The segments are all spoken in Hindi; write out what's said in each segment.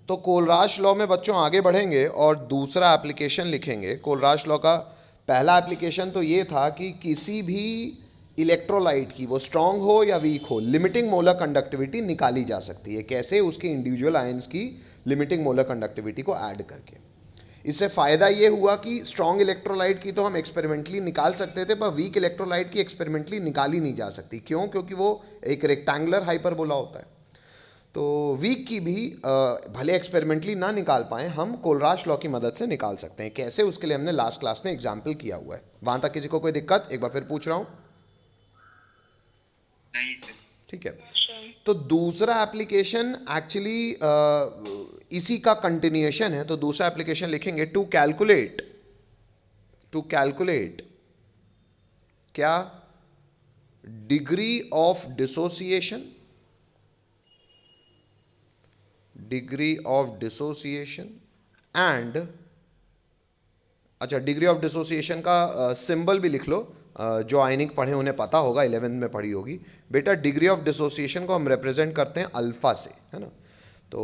तो कोलराश लॉ में बच्चों आगे बढ़ेंगे और दूसरा एप्लीकेशन लिखेंगे। कोलराश लॉ का पहला एप्लीकेशन तो ये था कि किसी भी इलेक्ट्रोलाइट की, वो स्ट्रांग हो या वीक हो, लिमिटिंग मोलर कंडक्टिविटी निकाली जा सकती है। कैसे? उसके इंडिविजुअल आयंस की लिमिटिंग मोलर कंडक्टिविटी को ऐड करके। इससे फ़ायदा ये हुआ कि स्ट्रॉन्ग इलेक्ट्रोलाइट की तो हम एक्सपेरिमेंटली निकाल सकते थे, पर वीक इलेक्ट्रोलाइट की एक्सपेरिमेंटली निकाली नहीं जा सकती। क्यों? क्योंकि वो एक रेक्टेंगुलर हाइपरबोला होता है। तो वीक की भी भले एक्सपेरिमेंटली ना निकाल पाएँ, हम कोलराश लॉ की मदद से निकाल सकते हैं। कैसे? उसके लिए हमने लास्ट क्लास में एग्जाम्पल किया हुआ है। वहाँ तक किसी को कोई दिक्कत? एक बार फिर पूछ रहा हूँ। नहीं सर। ठीक है। तो दूसरा एप्लीकेशन एक्चुअली इसी का कंटिन्यूएशन है। तो दूसरा एप्लीकेशन लिखेंगे टू कैलकुलेट क्या? डिग्री ऑफ डिसोसिएशन एंड, अच्छा, डिग्री ऑफ डिसोसिएशन का सिंबल भी लिख लो। जो आयनिक पढ़े उन्हें पता होगा, 11th में पढ़ी होगी बेटा। डिग्री ऑफ डिसोसिएशन को हम रिप्रेजेंट करते हैं अल्फा से, है ना। तो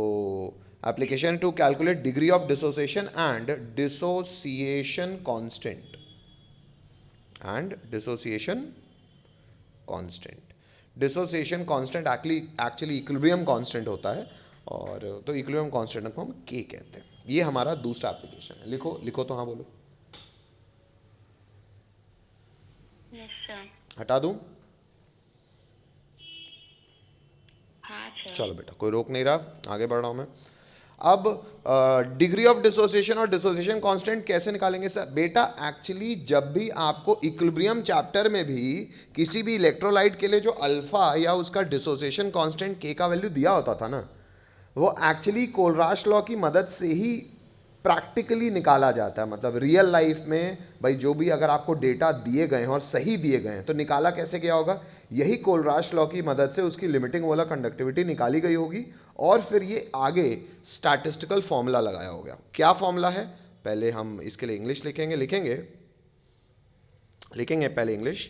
application to calculate degree of dissociation and dissociation constant actually equilibrium constant होता है, और तो इक्विलिब्रियम कांस्टेंट को हम के कहते हैं। ये हमारा दूसरा एप्लीकेशन है। लिखो तो, हाँ बोलो। हटा दूं? हाँ सर। चलो बेटा, कोई रोक नहीं रहा, आगे बढ़ रहा हूं मैं। अब डिग्री ऑफ डिसोसिएशन और डिसोसिएशन कांस्टेंट कैसे निकालेंगे सर? बेटा एक्चुअली जब भी आपको इक्विलिब्रियम चैप्टर में भी किसी भी इलेक्ट्रोलाइट के लिए जो अल्फा या उसका डिसोसिएशन कांस्टेंट के का वैल्यू दिया होता था ना, वो एक्चुअली कोलराश लॉ की मदद से ही प्रैक्टिकली निकाला जाता है। मतलब रियल लाइफ में भाई जो भी अगर आपको डेटा दिए गए हैं और सही दिए गए हैं, तो निकाला कैसे गया होगा? यही कोलराश लॉ की मदद से उसकी लिमिटिंग वाला कंडक्टिविटी निकाली गई होगी, और फिर ये आगे स्टैटिस्टिकल फॉर्मूला लगाया होगा। क्या फॉर्मूला है? पहले हम इसके लिए इंग्लिश लिखेंगे पहले इंग्लिश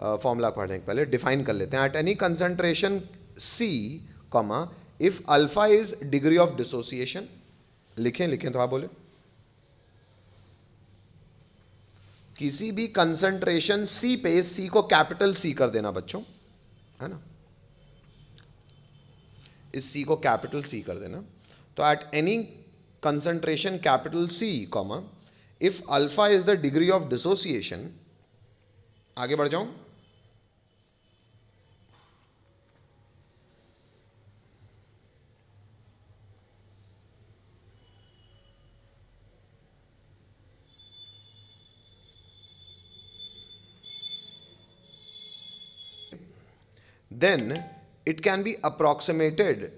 फॉर्मूला पढ़ने के पहले डिफाइन कर लेते हैं। At any concentration C, if alpha is degree of dissociation, लिखें तो आप बोले। किसी भी कंसंट्रेशन C पे, C को कैपिटल C कर देना बच्चों, है ना, इस C को कैपिटल C कर देना। तो at any concentration capital C, if alpha is the degree of dissociation, आगे बढ़ जाऊं, then it can be approximated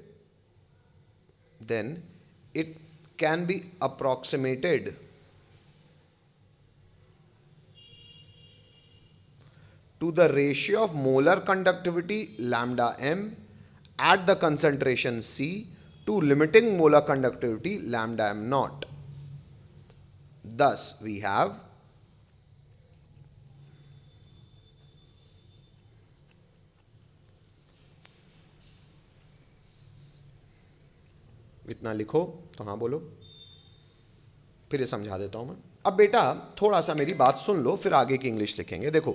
to the ratio of molar conductivity lambda m at the concentration C to limiting molar conductivity lambda m naught. Thus we have इतना लिखो तो, हाँ बोलो, फिर ये समझा देता हूं मैं। अब बेटा थोड़ा सा मेरी बात सुन लो, फिर आगे की इंग्लिश लिखेंगे। देखो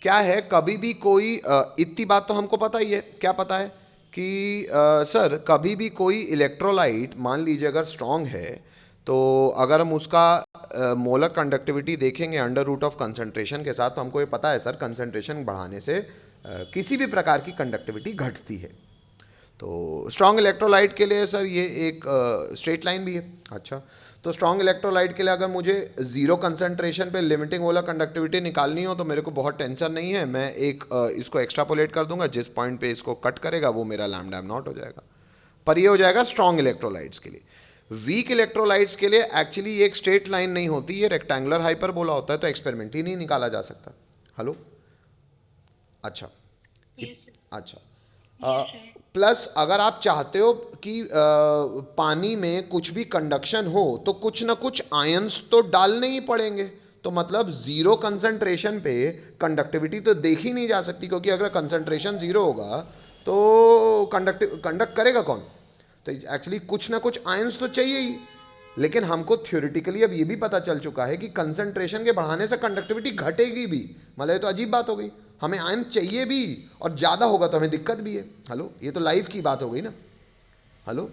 क्या है, कभी भी कोई इतनी बात तो हमको पता ही है। क्या पता है कि सर कभी भी कोई इलेक्ट्रोलाइट मान लीजिए अगर स्ट्रांग है, तो अगर हम उसका मोलर कंडक्टिविटी देखेंगे अंडर रूट ऑफ कंसंट्रेशन के साथ, तो हमको ये पता है सर कंसंट्रेशन बढ़ाने से किसी भी प्रकार की कंडक्टिविटी घटती है। तो स्ट्रॉन्ग इलेक्ट्रोलाइट के लिए सर ये एक स्ट्रेट लाइन भी है। अच्छा, तो स्ट्रॉन्ग इलेक्ट्रोलाइट के लिए अगर मुझे जीरो कंसंट्रेशन पे लिमिटिंग वाला कंडक्टिविटी निकालनी हो, तो मेरे को बहुत टेंशन नहीं है। मैं एक इसको एक्स्ट्रापोलेट कर दूंगा, जिस पॉइंट पे इसको कट करेगा वो मेरा लैम्डा एम नॉट हो जाएगा। पर ये हो जाएगा स्ट्रॉन्ग इलेक्ट्रोलाइट्स के लिए। वीक इलेक्ट्रोलाइट्स के लिए एक्चुअली ये एक स्ट्रेट लाइन नहीं होती, ये रेक्टेंगुलर हाइपरबोला होता है, तो एक्सपेरिमेंट ही नहीं निकाला जा सकता। हेलो, अच्छा, अच्छा, प्लस अगर आप चाहते हो कि पानी में कुछ भी कंडक्शन हो, तो कुछ ना कुछ आयंस तो डालने ही पड़ेंगे। तो मतलब जीरो कंसंट्रेशन पे कंडक्टिविटी तो देखी नहीं जा सकती, क्योंकि अगर कंसंट्रेशन जीरो होगा तो कंडक्ट करेगा कौन? तो एक्चुअली कुछ ना कुछ आयंस तो चाहिए ही, लेकिन हमको थ्योरेटिकली अब ये भी पता चल चुका है कि कंसंट्रेशन के बढ़ाने से कंडक्टिविटी घटेगी भी। मतलब ये तो अजीब बात हो गई, हमें आयन चाहिए भी और ज़्यादा होगा तो हमें दिक्कत भी है। हेलो, ये तो लाइफ की बात हो गई ना। हेलो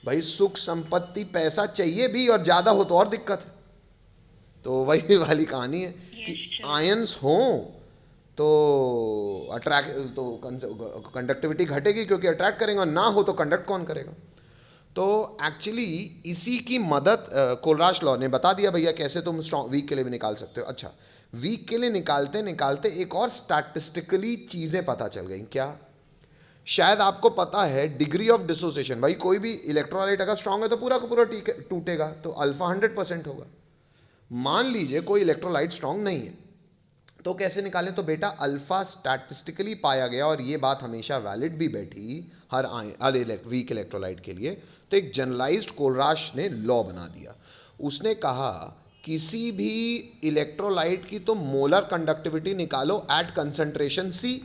भाई, सुख संपत्ति पैसा चाहिए भी और ज़्यादा हो तो और दिक्कत है। तो वही वाली कहानी है कि यस सर। आयंस हों तो अट्रैक्ट, तो कंडक्टिविटी घटेगी क्योंकि अट्रैक्ट करेंगे, और ना हो तो कंडक्ट कौन करेगा। तो एक्चुअली इसी की मदद कोलराश लॉ ने बता दिया भैया कैसे तुम स्ट्रॉन्ग वीक के लिए भी निकाल सकते हो। अच्छा, वीक के लिए निकालते निकालते एक और स्टैटिस्टिकली चीज़ें पता चल गई। क्या? शायद आपको पता है डिग्री ऑफ डिसोसिएशन। भाई कोई भी इलेक्ट्रोलाइट अगर स्ट्रांग है तो पूरा का पूरा टूटेगा, तो अल्फा 100% होगा। मान लीजिए कोई इलेक्ट्रोलाइट स्ट्रांग नहीं है, तो कैसे निकालें? तो बेटा अल्फा स्टैटिस्टिकली पाया गया, और ये बात हमेशा वैलिड भी बैठी हर वीक इलेक्ट्रोलाइट के लिए। तो एक जनरलाइज्ड कोलराश ने लॉ बना दिया। उसने कहा किसी भी इलेक्ट्रोलाइट की तो मोलर कंडक्टिविटी निकालो एट कंसंट्रेशन सी।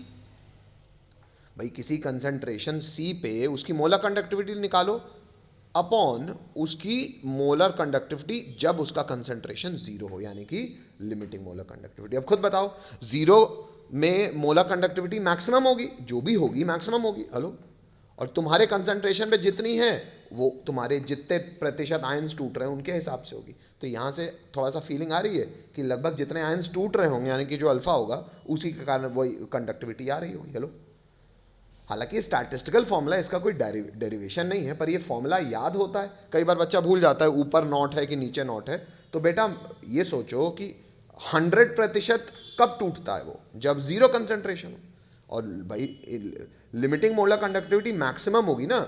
भाई किसी कंसंट्रेशन सी पे उसकी मोलर कंडक्टिविटी निकालो अपॉन उसकी मोलर कंडक्टिविटी जब उसका कंसंट्रेशन जीरो हो, यानी कि लिमिटिंग मोलर कंडक्टिविटी। अब खुद बताओ, जीरो में मोलर कंडक्टिविटी मैक्सिमम होगी, जो भी होगी मैक्सिमम होगी। हेलो, और तुम्हारे कंसंट्रेशन पे जितनी है वो तुम्हारे जितने प्रतिशत आयंस टूट रहे हैं उनके हिसाब से होगी। तो यहाँ से थोड़ा सा फीलिंग आ रही है कि लगभग जितने आयंस टूट रहे होंगे, यानी कि जो अल्फा होगा, उसी के कारण वही कंडक्टिविटी आ रही होगी। हेलो, हालांकि स्टैटिस्टिकल फॉर्मूला इसका कोई डेरिवेशन नहीं है, पर ये फॉर्मूला याद होता है। कई बार बच्चा भूल जाता है ऊपर नॉट है कि नीचे नॉट है। तो बेटा ये सोचो कि 100% कब टूटता है वो? जब जीरो कंसंट्रेशन हो। और भाई लिमिटिंग मोलर कंडक्टिविटी मैक्सिमम होगी ना,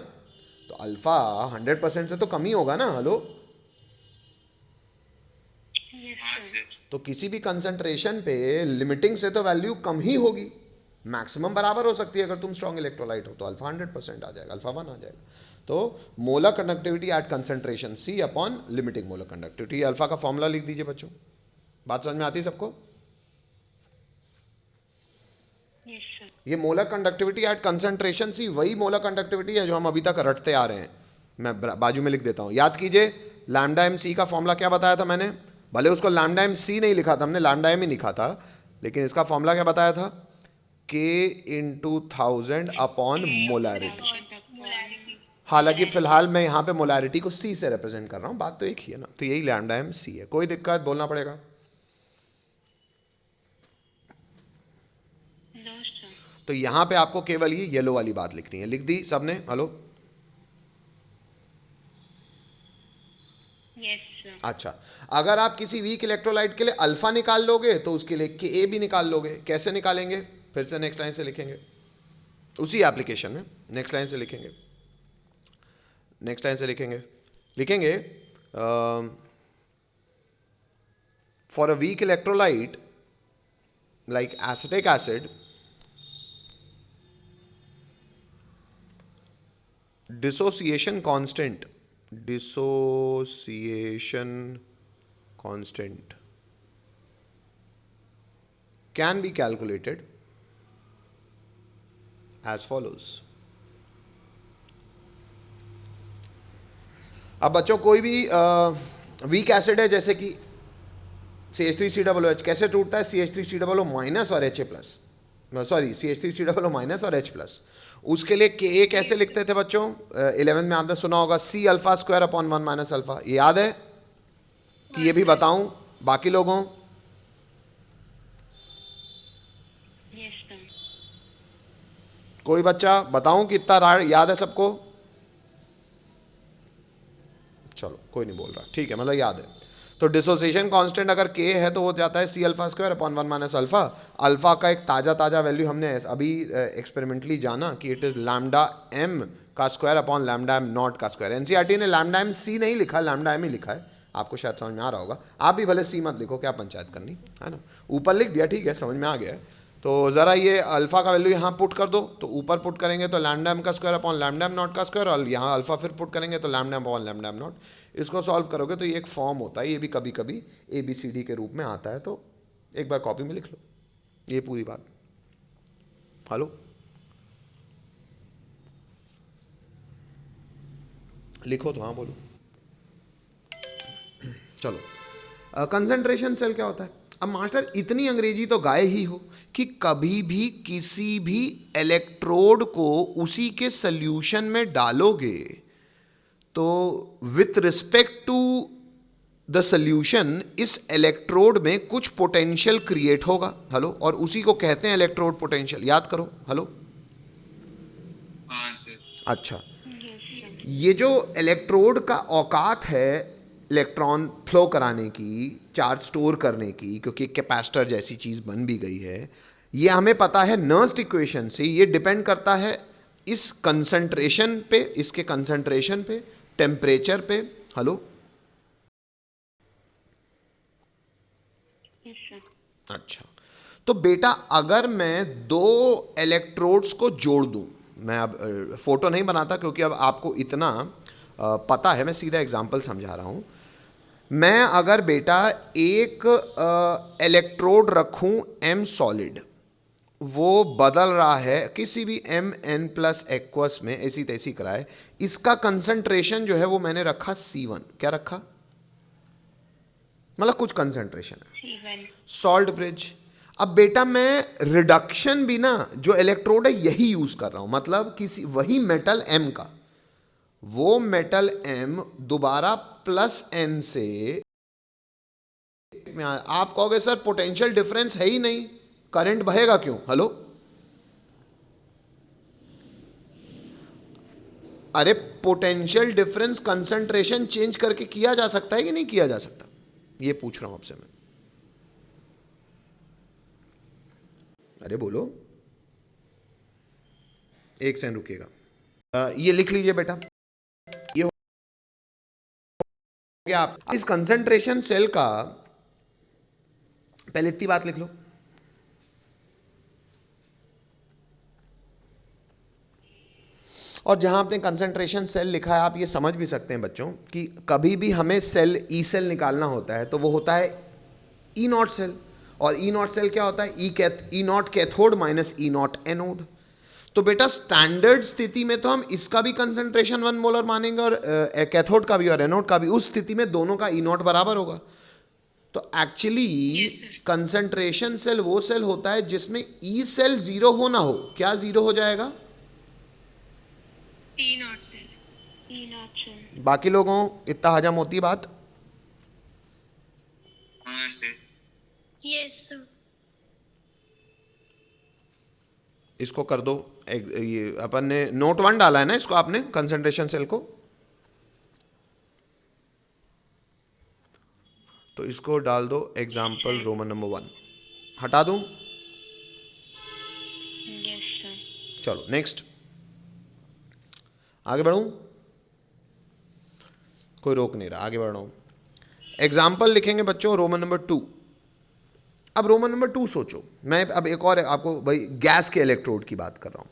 तो अल्फा 100% से तो कम ही होगा ना। Hello, yes sir. तो किसी भी कंसंट्रेशन पे लिमिटिंग से तो वैल्यू कम ही होगी, मैक्सिमम बराबर हो सकती है। अगर तुम स्ट्रॉन्ग इलेक्ट्रोलाइट हो तो अल्फा 100% आ जाएगा, अल्फा 1 आ जाएगा। तो molar conductivity at concentration C upon limiting molar conductivity, alpha का फॉर्मूला लिख दीजिए बच्चों। बात समझ में आती है सबको? Yes sir. ये molar conductivity at concentration C वही मोलर कंडक्टिविटी है जो हम अभी तक रटते आ रहे हैं। मैं बाजू में लिख देता हूँ, याद कीजिए। लैम्डा एम सी का फॉर्मूला क्या बताया था मैंने? भले उसको लैम्डा एम सी नहीं लिखा था हमने, लैम्डा एम ही लिखा था, लेकिन इसका फॉर्मूला क्या बताया था? K into 1000 upon molarity. हालांकि फिलहाल मैं यहाँ पे मोलैरिटी को C से रिप्रेजेंट कर रहा हूँ, बात तो एक ही है ना। तो यही लैम्डा एम सी है। कोई दिक्कत? बोलना पड़ेगा। No sir. तो यहाँ पे आपको केवल ये येलो वाली बात लिखनी है। लिख दी सबने? Hello, yes sir. अच्छा। अगर आप किसी वीक इलेक्ट्रोलाइट के लिए अल्फा निकाल लोगे तो उसके लिए के भी निकाल लोगे। कैसे निकालेंगे? फिर से नेक्स्ट लाइन से लिखेंगे, उसी एप्लीकेशन में नेक्स्ट लाइन से लिखेंगे। नेक्स्ट लाइन से लिखेंगे for a weak electrolyte like acetic acid, dissociation constant can be calculated as follows. अब बच्चों कोई भी वीक एसिड है, जैसे कि CH3COOH, कैसे टूटता है? CH3COO माइनस और HA plus, sorry CH3COO minus और H प्लस। उसके लिए के कैसे लिखते थे बच्चों? 11th में आपने सुना होगा C alpha square upon 1 minus alpha. ये याद है कि ये भी बताऊं बाकी लोगों? Yes sir. कोई बच्चा बताऊं कि इतना याद है सबको? चलो कोई नहीं बोल रहा, ठीक है, मतलब याद है। तो डिसोसिएशन कांस्टेंट अगर के है तो वो जाता है C alpha square upon 1 minus alpha. Alpha का एक ताज़ा वैल्यू हमने अभी एक्सपेरिमेंटली जाना कि इट इज़ लैम्डा एम का square upon lambda M not का स्क्वायर। एनसीईआरटी ने लैम्डा एम सी नहीं लिखा, लैम्डा एम ही लिखा है। आपको शायद समझ में आ रहा होगा। आप भी भले सी मत लिखो, क्या पंचायत करनी है ना, ऊपर लिख दिया, ठीक है, समझ में आ गया है। तो ज़रा ये अल्फ़ा का वैल्यू यहाँ पुट कर दो, तो ऊपर पुट करेंगे तो लैम्डा एम का square upon lambda M not का स्क्वायर, और यहाँ अल्फ़ा फिर पुट करेंगे तो lambda M upon lambda M not. इसको सॉल्व करोगे तो ये एक फॉर्म होता है, ये भी कभी कभी ABCD के रूप में आता है। तो एक बार कॉपी में लिख लो ये पूरी बात। हेलो, लिखो तो हाँ बोलो। चलो, कंसंट्रेशन सेल क्या होता है? अब मास्टर इतनी अंग्रेजी तो गाए ही हो कि कभी भी किसी भी इलेक्ट्रोड को उसी के सॉल्यूशन में डालोगे तो with respect to the solution इस इलेक्ट्रोड में कुछ पोटेंशियल क्रिएट होगा। हेलो, और उसी को कहते हैं इलेक्ट्रोड पोटेंशियल। याद करो। हेलो, हाँ सर। अच्छा, Yes, sir. ये जो इलेक्ट्रोड का औकात है इलेक्ट्रॉन फ्लो कराने की, चार्ज स्टोर करने की, क्योंकि कैपेसिटर जैसी चीज़ बन भी गई है, ये हमें पता है नर्स्ट इक्वेशन से। ये डिपेंड करता है इस कंसंट्रेशन पे, इसके कंसंट्रेशन पे, टेम्परेचर पे। Hello, Yes, sir. अच्छा, तो बेटा अगर मैं दो इलेक्ट्रोड्स को जोड़ दूं, मैं अब फोटो नहीं बनाता क्योंकि अब आपको इतना पता है, मैं सीधा एग्जांपल समझा रहा हूं। मैं अगर बेटा एक इलेक्ट्रोड रखूं एम सॉलिड, वो बदल रहा है किसी भी एम एन प्लस एक्वस में, ऐसी तैसी कराए, इसका कंसंट्रेशन जो है वो मैंने रखा C1। क्या रखा? मतलब कुछ कंसंट्रेशन है, C1. Salt bridge. अब बेटा मैं रिडक्शन भी ना, जो इलेक्ट्रोड है यही यूज कर रहा हूं, मतलब किसी वही मेटल एम का, वो मेटल एम दोबारा प्लस एन से। आप कहोगे सर पोटेंशियल डिफरेंस है ही नहीं, करंट बहेगा क्यों? हेलो, अरे पोटेंशियल डिफरेंस कंसंट्रेशन चेंज करके किया जा सकता है कि नहीं किया जा सकता? ये पूछ रहा हूं आपसे मैं। अरे बोलो, एक सेकंड रुकिएगा। ये लिख लीजिए बेटा, ये हो गया आप इस कंसंट्रेशन सेल का। पहले इतनी बात लिख लो, और जहां आपने कंसंट्रेशन सेल लिखा है आप ये समझ भी सकते हैं बच्चों कि कभी भी हमें सेल ई सेल निकालना होता है तो वो होता है ई नॉट सेल। और ई नॉट सेल क्या होता है? E nought cathode minus E nought anode. तो बेटा स्टैंडर्ड स्थिति में तो हम इसका भी कंसंट्रेशन 1 मोलर मानेंगे और कैथोड का भी और एनोड का भी। उस स्थिति में दोनों का ई नॉट बराबर होगा। तो actually Yes, sir. Concentration cell वो सेल होता है जिसमें ई सेल जीरो हो ना हो। क्या जीरो हो जाएगा? T naught cell. T naught cell. बाकी लोगों इतना हजम होती है बात? हाँ सर। Yes, sir. इसको कर दो। ये अपन ने नोट 1 डाला है ना, इसको आपने कंसंट्रेशन सेल को, तो इसको डाल दो एग्जाम्पल रोमन नंबर 1। हटा दूं? Yes, sir. चलो नेक्स्ट, आगे बढ़ूं? कोई रोक नहीं रहा, आगे बढ़ रहा हूं। एग्जाम्पल लिखेंगे बच्चों रोमन नंबर 2। अब रोमन नंबर 2 सोचो, मैं अब एक और आपको भाई गैस के इलेक्ट्रोड की बात कर रहा हूं।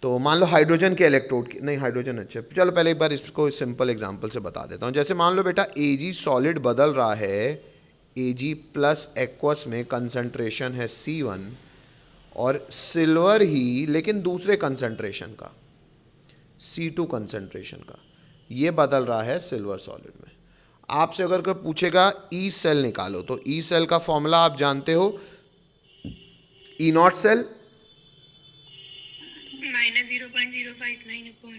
तो मान लो हाइड्रोजन के इलेक्ट्रोड की, नहीं हाइड्रोजन अच्छे, चलो पहले एक बार इसको सिंपल एग्जांपल से बता देता हूँ। जैसे मान लो बेटा Ag सॉलिड बदल रहा है, Ag प्लस एक्वस में कंसंट्रेशन है C1, और सिल्वर ही लेकिन दूसरे कंसंट्रेशन का, C2 कंसंट्रेशन का, ये बदल रहा है सिल्वर सॉलिड में। आपसे अगर कोई पूछेगा ई सेल निकालो, तो ई सेल का फॉर्मूला आप जानते हो, E nought cell Minus 0.059 upon.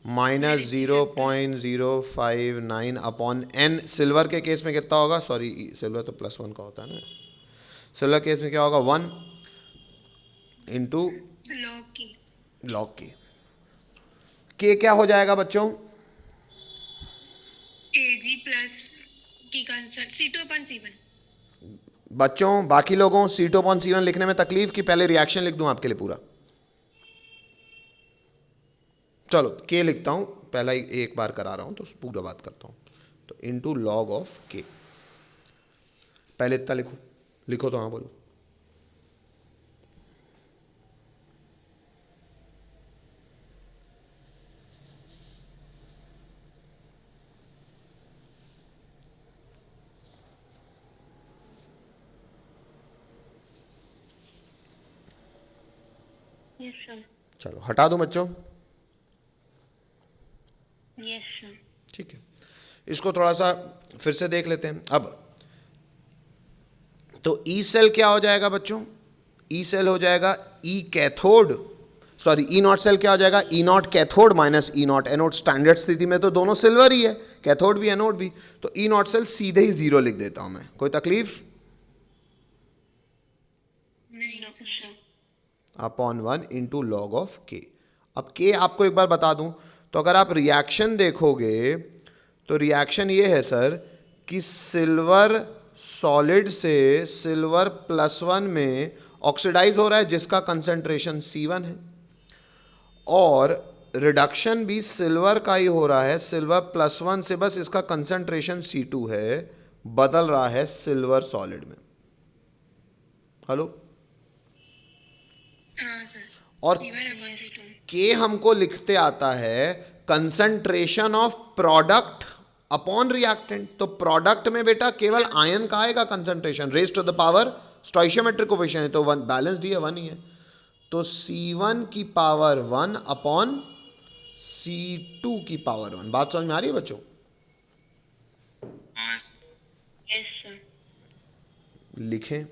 Minus 0.059 upon n. Silver के केस में कितना होगा? सॉरी, सिल्वर तो +1 का होता है ना। सिल्वर केस में क्या होगा? 1 इंटू Log K. लॉग के क्या हो जाएगा बच्चों? Ag plus की constant C2 upon C1. बच्चों बाकी लोगों C2/C1 लिखने में तकलीफ की पहले रिएक्शन लिख दूं आपके लिए पूरा? चलो के लिखता हूं, पहला ही एक बार करा रहा हूं तो पूरा बात करता हूं। तो इंटू लॉग ऑफ के, पहले इतना लिखो, लिखो तो हाँ बोलो। Yes, sir. चलो हटा दूं बच्चों? Yes sir. ठीक है, इसको थोड़ा सा फिर से देख लेते हैं। अब तो ई सेल क्या हो जाएगा बच्चों? ई सेल हो जाएगा E cathode, sorry E nought cell क्या हो जाएगा? E nought cathode minus E nought anode. Standard स्थिति में तो दोनों सिल्वर ही है, कैथोड भी एनोड भी, तो ई नॉट सेल सीधे ही 0 लिख देता हूं मैं। कोई तकलीफ? नहीं sir. Upon 1 into log of के। अब के आपको एक बार बता दूं, तो अगर आप रिएक्शन देखोगे तो रिएक्शन ये है सर कि सिल्वर सॉलिड से सिल्वर +1 में ऑक्सीडाइज हो रहा है, जिसका कंसंट्रेशन C1 है, और रिडक्शन भी सिल्वर का ही हो रहा है, सिल्वर +1 से, बस इसका कंसंट्रेशन C2 है, बदल रहा है सिल्वर सॉलिड में। हेलो? हाँ सर। और C1/C2। के हमको लिखते आता है concentration of product upon reactant. तो प्रोडक्ट में बेटा केवल आयन का आएगा concentration, raise to the power stoichiometric coefficient है, तो 1 बैलेंस्ड ही है, 1 ही है, तो C1 की पावर 1 अपॉन C2 की पावर 1। बात समझ में आ रही है बच्चों? हाँ सर। Yes sir. लिखें।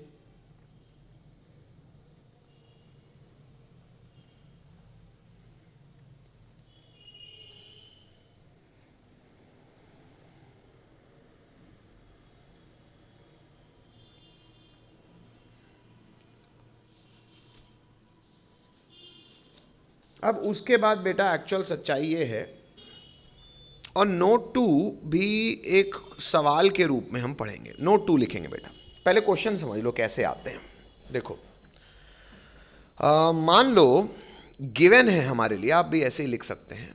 अब उसके बाद बेटा एक्चुअल सच्चाई ये है, और नोट 2 भी एक सवाल के रूप में हम पढ़ेंगे। नोट 2 लिखेंगे बेटा, पहले क्वेश्चन समझ लो कैसे आते हैं। देखो, मान लो गिवन है हमारे लिए, आप भी ऐसे ही लिख सकते हैं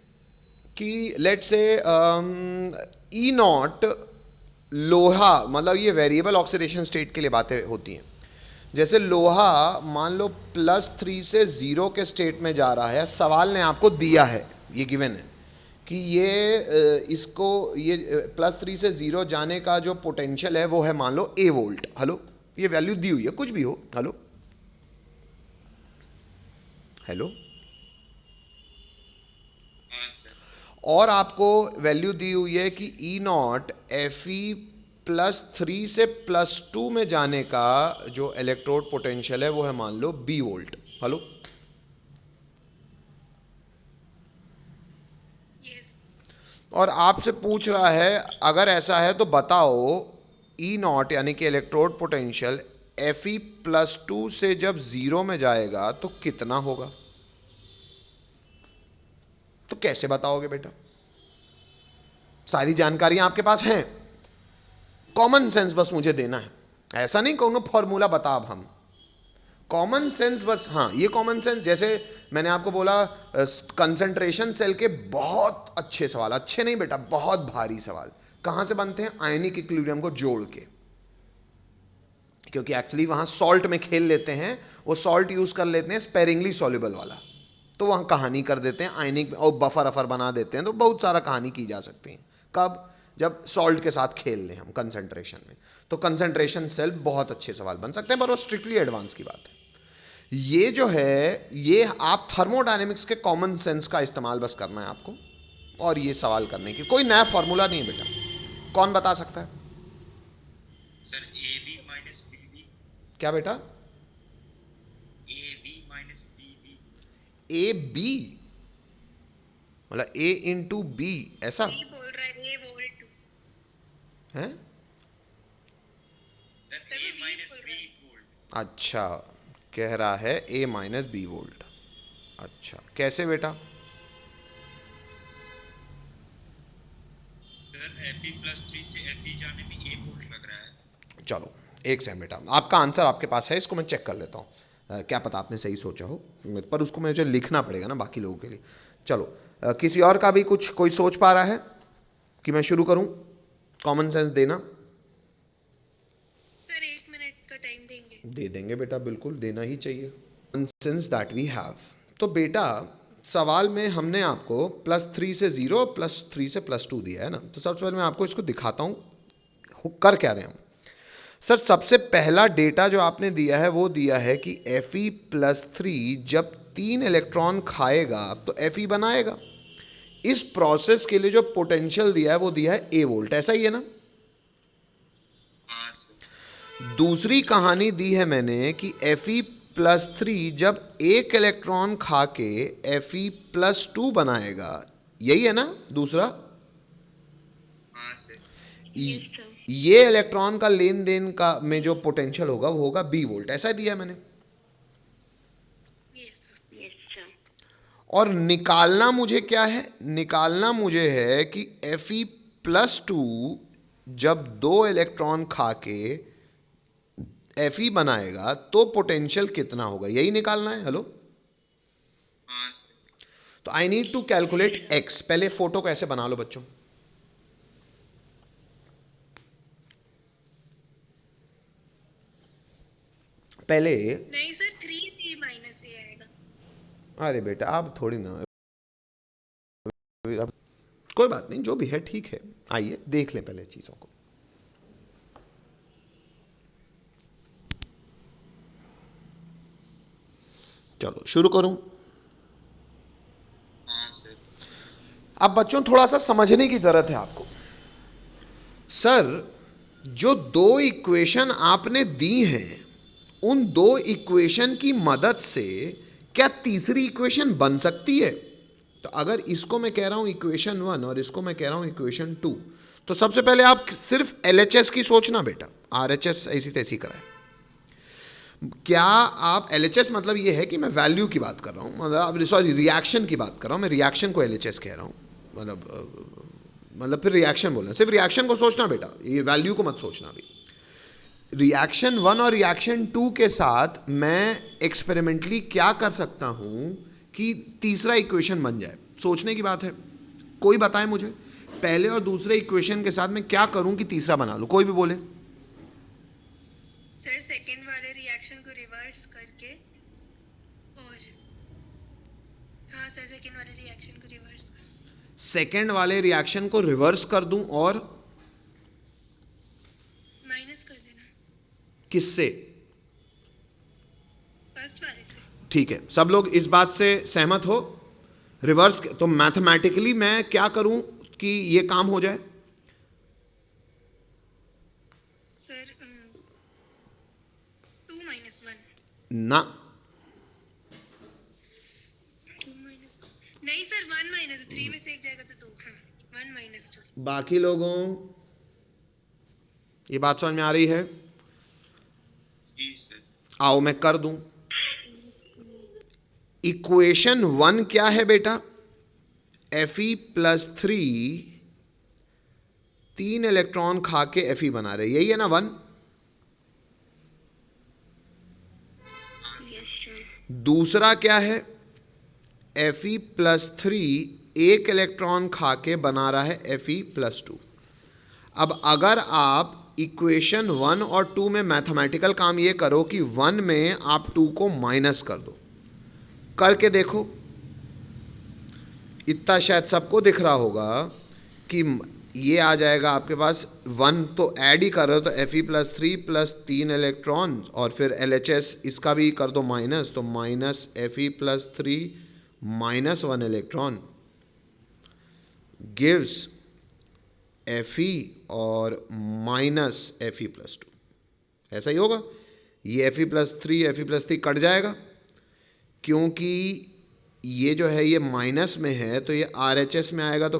कि लेट से ई नॉट लोहा, मतलब ये वेरिएबल ऑक्सीडेशन स्टेट के लिए बातें होती हैं। जैसे लोहा मान लो +3 से 0 के स्टेट में जा रहा है, सवाल ने आपको दिया है, ये गिवन है कि ये इसको ये +3 से 0 जाने का जो पोटेंशियल है वो है मान लो A वोल्ट। हेलो? ये वैल्यू दी हुई है, कुछ भी हो। हेलो? हेलो? हाँ सर। और आपको वैल्यू दी हुई है कि ई नॉट Fe +3 से +2 में जाने का जो इलेक्ट्रोड पोटेंशियल है वो है मान लो B वोल्ट। हेलो? यस। और आपसे पूछ रहा है अगर ऐसा है तो बताओ ई नॉट यानी कि इलेक्ट्रोड पोटेंशियल Fe +2 से जब 0 में जाएगा तो कितना होगा? तो कैसे बताओगे बेटा? सारी जानकारियां आपके पास हैं, कॉमन सेंस बस मुझे देना है। ऐसा नहीं कहूँ फॉर्मूला बता, अब हम कॉमन सेंस बस। हाँ, ये कॉमन सेंस, जैसे मैंने आपको बोला कंसंट्रेशन सेल के बहुत अच्छे सवाल, अच्छे नहीं बेटा, बहुत भारी सवाल कहां से बनते हैं? आयनिक इक्विलिब्रियम को जोड़ के, क्योंकि एक्चुअली वहां सॉल्ट में खेल लेते हैं, वो सॉल्ट यूज कर लेते हैं स्पेरिंगली सॉल्युबल वाला, तो वहां कहानी कर देते हैं आयनिक और बफर अफर बना देते हैं, तो बहुत सारा कहानी की जा सकती है। कब? जब सॉल्ट के साथ खेल लें हम कंसंट्रेशन में, तो कंसंट्रेशन सेल बहुत अच्छे सवाल बन सकते हैं, पर वो स्ट्रिक्टली एडवांस की बात है। ये जो है, ये आप थर्मोडायनेमिक्स के कॉमन सेंस का इस्तेमाल बस करना है आपको, और ये सवाल करने की कोई नया फॉर्मूला नहीं है बेटा। कौन बता सकता है? Sir AB minus BB। क्या बेटा? AB minus BB। A B मतलब A इंटू बी, ऐसा नहीं बोल रहा है, ये वोल्ट है? सर सर, A वो माइनस बोल B रहा है। वोल्ट। अच्छा, कह रहा है A माइनस बी वोल्ट। अच्छा, कैसे बेटा? सर Fe +3 से Fe जाने में A वोल्ट लग रहा है। चलो एक सेकंड बेटा, आपका आंसर आपके पास है, इसको मैं चेक कर लेता हूँ। क्या पता आपने सही सोचा हो, पर उसको मुझे लिखना पड़ेगा ना बाकी लोगों के लिए। चलो, किसी और का भी कुछ कोई सोच पा रहा है कि मैं शुरू करूँ कॉमन सेंस देना? सर 1 मिनट का टाइम देंगे? दे देंगे बेटा, बिल्कुल देना ही चाहिए। Common sense that we have. तो बेटा सवाल में हमने आपको +3 से 0 +3 से +2 दिया है ना, तो सबसे पहले मैं आपको इसको दिखाता हूँ कर क्या रहे हैं हम। सर सबसे पहला डेटा जो आपने दिया है वो दिया है कि Fe +3 जब 3 इलेक्ट्रॉन खाएगा तो Fe बनाएगा। इस प्रोसेस के लिए जो पोटेंशियल दिया है वो दिया है ए वोल्ट, ऐसा ही है ना। हाँ सर। दूसरी कहानी दी है मैंने कि Fe+3 जब एक इलेक्ट्रॉन खा के Fe+2 बनाएगा, यही है ना दूसरा। हाँ सर। ये इलेक्ट्रॉन का लेन देन का में जो पोटेंशियल होगा वो होगा बी वोल्ट, ऐसा दिया है मैंने। Yes sir. और निकालना मुझे क्या है, निकालना मुझे है कि Fe+2 जब दो इलेक्ट्रॉन खा के Fe बनाएगा तो पोटेंशियल कितना होगा, यही निकालना है। हेलो, हाँ सर। तो I need to calculate x। पहले फोटो को ऐसे बना लो बच्चों, पहले। नहीं सर, 3 माइनस ए आएगा। अरे बेटा आप थोड़ी ना, अब कोई बात नहीं, जो भी है ठीक है। आइए देख लें पहले चीज़ों को। चलो शुरू करूं। हाँ सर। अब बच्चों थोड़ा सा समझने की ज़रूरत है आपको। सर जो दो इक्वेशन आपने दी हैं, उन दो इक्वेशन की मदद से क्या तीसरी इक्वेशन बन सकती है? तो अगर इसको मैं कह रहा हूं इक्वेशन 1 और इसको मैं कह रहा हूं इक्वेशन 2, तो सबसे पहले आप सिर्फ एलएचएस की सोचना बेटा, आरएचएस ऐसी तैसी कराए। क्या आप एलएचएस मतलब ये है कि मैं वैल्यू की बात कर रहा हूँ, मतलब सॉरी रिएक्शन की बात कर रहा हूँ, मैं रिएक्शन को एलएचएस कह रहा हूँ, मतलब फिर रिएक्शन बोलना, सिर्फ रिएक्शन को सोचना बेटा, ये वैल्यू को मत सोचना भी। रिएक्शन 1 और रिएक्शन 2 के साथ मैं एक्सपेरिमेंटली क्या कर सकता हूँ कि तीसरा इक्वेशन बन जाए, सोचने की बात है। कोई बताए मुझे पहले और दूसरे इक्वेशन के साथ मैं क्या करूँ कि तीसरा बना लूँ, कोई भी बोले। सर सेकंड वाले रिएक्शन को रिवर्स करके, और हाँ सर सेकंड वाले रिएक्शन को रिवर्स कर, सेकेंड वाले रिएक्शन को रिवर्स कर दूं और माइनस कर देना किससे? फर्स्ट वाले से। ठीक है, सब लोग इस बात से सहमत हो? रिवर्स तो मैथमेटिकली मैं क्या करूं कि ये काम हो जाए? सर 2 माइनस 1, ना, 2 माइनस, नहीं सर 1 माइनस 3 में से एक जाएगा तो 2, हाँ 1 माइनस 2। बाकी लोगों ये बात समझ में आ रही है? जी सर। आओ मैं कर दूं। इक्वेशन 1 क्या है बेटा? Fe+3 3 इलेक्ट्रॉन खा के Fe बना रहे, यही है ना 1। दूसरा क्या है? Fe+3 एक इलेक्ट्रॉन खा के बना रहा है Fe+2। अब अगर आप इक्वेशन 1 और 2 में मैथमेटिकल काम ये करो कि 1 में आप 2 को माइनस कर दो, करके देखो, इतना शायद सबको दिख रहा होगा कि ये आ जाएगा आपके पास 1 तो ऐड ही कर रहे हो तो Fe+3 प्लस 3 इलेक्ट्रॉन, और फिर LHS इसका भी कर दो माइनस, तो minus Fe+3 minus 1 electron gives Fe और माइनस Fe+2, ऐसा ही होगा। ये Fe+3 कट जाएगा, क्योंकि ये जो है ये माइनस में है तो ये RHS में आएगा तो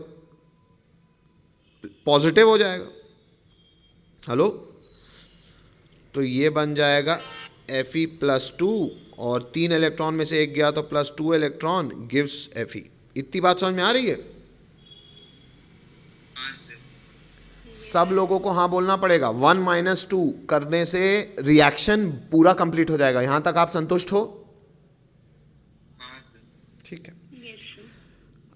पॉजिटिव हो जाएगा। हेलो, तो ये बन जाएगा Fe+2 और 3 इलेक्ट्रॉन में से एक गया तो +2 इलेक्ट्रॉन गिव्स Fe। इतनी बात समझ में आ रही है? हाँ सर। सब लोगों को हाँ बोलना पड़ेगा। 1 - 2 करने से रिएक्शन पूरा कंप्लीट हो जाएगा। यहां तक आप संतुष्ट हो? हाँ सर। ठीक है,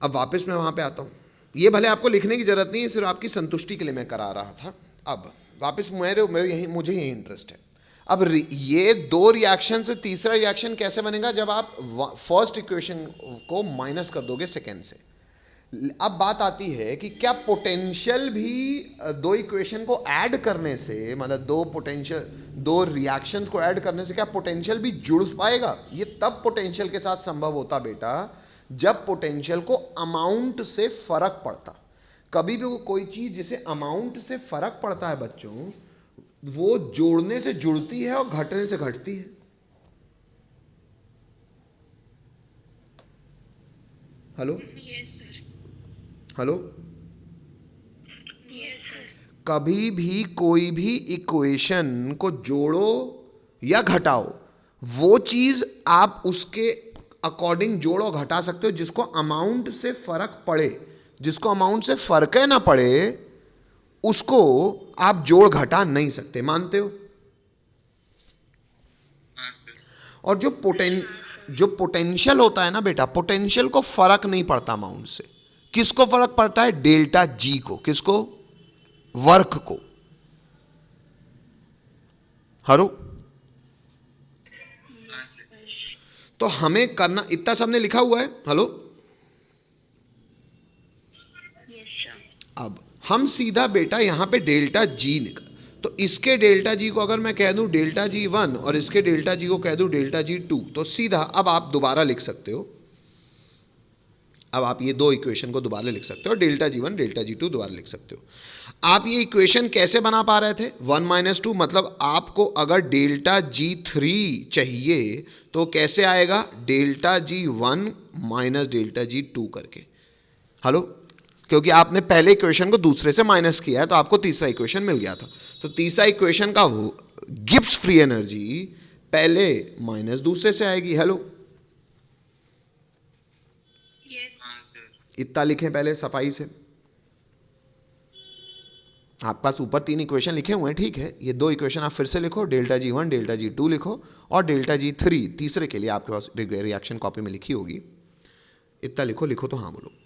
अब वापस मैं वहां पे आता हूँ। ये भले आपको लिखने की जरूरत नहीं है, सिर्फ आपकी संतुष्टि के लिए मैं करा रहा था। अब वापस मुझे यही इंटरेस्ट है। अब ये दो रिएक्शन से तीसरा रिएक्शन कैसे बनेगा? जब आप फर्स्ट इक्वेशन को माइनस कर दोगे सेकेंड से। अब बात आती है कि क्या पोटेंशियल भी दो इक्वेशन को ऐड करने से, मतलब दो रिएक्शंस को ऐड करने से क्या पोटेंशियल भी जुड़ पाएगा? ये तब पोटेंशियल के साथ संभव होता बेटा जब पोटेंशियल को अमाउंट से फर्क पड़ता। कभी भी कोई चीज जिसे अमाउंट से फर्क पड़ता है बच्चों, वो जोड़ने से जुड़ती है और घटने से घटती है। Hello yes sir. Hello, yes sir. कभी भी कोई भी इक्वेशन को जोड़ो या घटाओ, वो चीज आप उसके अकॉर्डिंग जोड़ो घटा सकते हो जिसको अमाउंट से फर्क पड़े। जिसको अमाउंट से फर्क ना पड़े उसको आप जोड़ घटा नहीं सकते, मानते हो? हाँ सर। और जो पोटेंशियल होता है ना बेटा, पोटेंशियल को फर्क नहीं पड़ता अमाउंट से। किसको फर्क पड़ता है? डेल्टा जी को। किसको? वर्क को। हरो, हाँ सर। तो हमें करना इतना सबने लिखा हुआ है। Hello, yes sir. अब हम सीधा बेटा यहां पे डेल्टा जी निकल, तो इसके डेल्टा जी को अगर मैं कह दूं डेल्टा जी 1 और इसके डेल्टा जी को कह दूं डेल्टा जी 2, तो सीधा अब आप दोबारा लिख सकते हो। अब आप ये दो इक्वेशन को दोबारा लिख सकते हो, डेल्टा जी 1 डेल्टा जी 2 दोबारा लिख सकते हो। आप ये इक्वेशन कैसे बना पा रहे थे? 1 माइनस 2, मतलब आपको अगर डेल्टा जी 3 चाहिए तो कैसे आएगा? Delta G 1 minus delta G 2 करके। हेलो, क्योंकि आपने पहले इक्वेशन को दूसरे से माइनस किया है तो आपको तीसरा इक्वेशन मिल गया था। तो तीसरा इक्वेशन का गिब्स फ्री एनर्जी पहले माइनस दूसरे से आएगी। Hello, yes. हाँ सर। इतना लिखें पहले सफाई से। आपके पास ऊपर 3 इक्वेशन लिखे हुए हैं, ठीक है। ये 2 इक्वेशन आप फिर से लिखो, डेल्टा जी 1 डेल्टा जी 2 लिखो, और डेल्टा जी 3 तीसरे के लिए आपके पास रिएक्शन कॉपी में लिखी होगी। इतना लिखो। लिखो तो हाँ बोलो।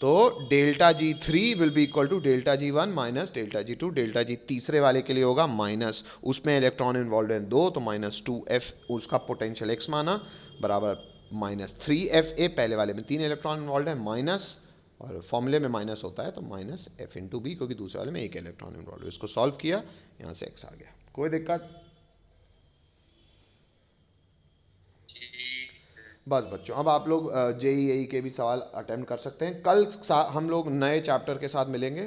तो delta G 3 will be equal to delta G 1 minus delta G 2। Delta G तीसरे वाले के लिए होगा माइनस, उसमें इलेक्ट्रॉन इन्वॉल्व है 2, तो माइनस 2f, उसका पोटेंशियल x माना, बराबर माइनस 3fa। पहले वाले में 3 इलेक्ट्रॉन इन्वॉल्व है माइनस, और फॉर्मूले में माइनस होता है तो माइनस f इंटू बी, क्योंकि दूसरे वाले में 1 इलेक्ट्रॉन इन्वॉल्व है। इसको सॉल्व किया, यहाँ से x आ गया। कोई दिक्कत? ठीक सर। बस बच्चों, अब आप लोग जेईई के भी सवाल अटेम्प्ट कर सकते हैं। कल हम लोग नए चैप्टर के साथ मिलेंगे।